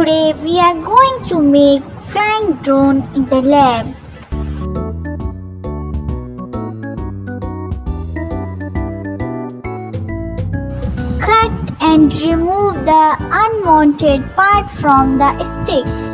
Today we are going to make flying drone in the lab. Cut and remove the unwanted part from the sticks.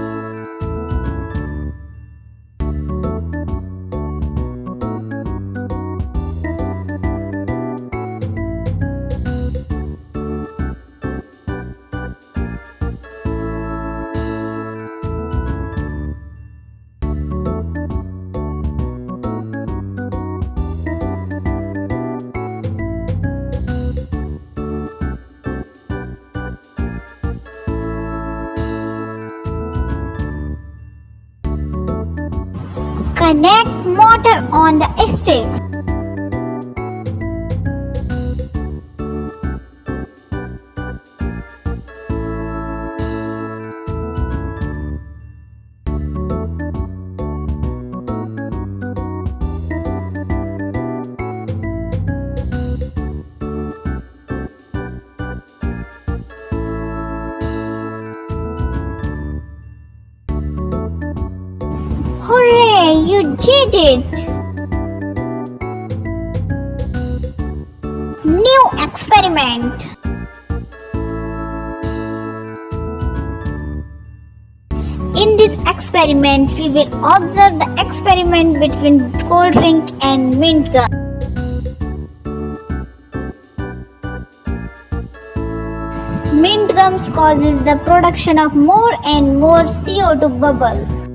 Connect motor on the sticks. Hooray! You did it! New experiment. In this experiment, we will observe the experiment between cold drink and mint gum. Mint gums causes the production of more and more CO2 bubbles.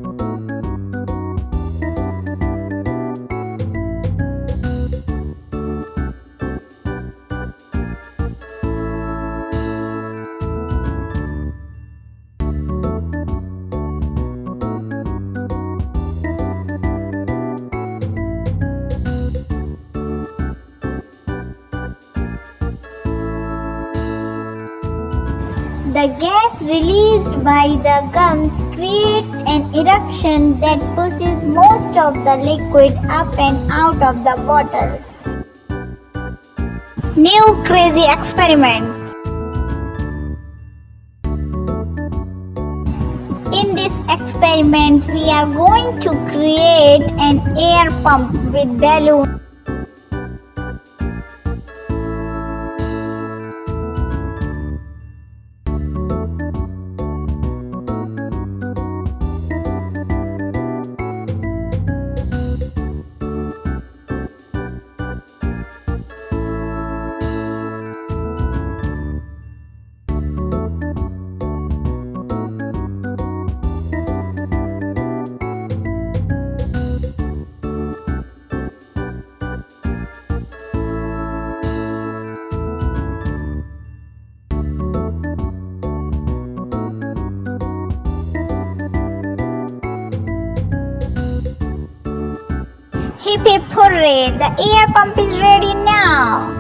The gas released by the gums creates an eruption that pushes most of the liquid up and out of the bottle. New crazy experiment. In this experiment, we are going to create an air pump with balloons. Hip hip hooray! The air pump is ready now!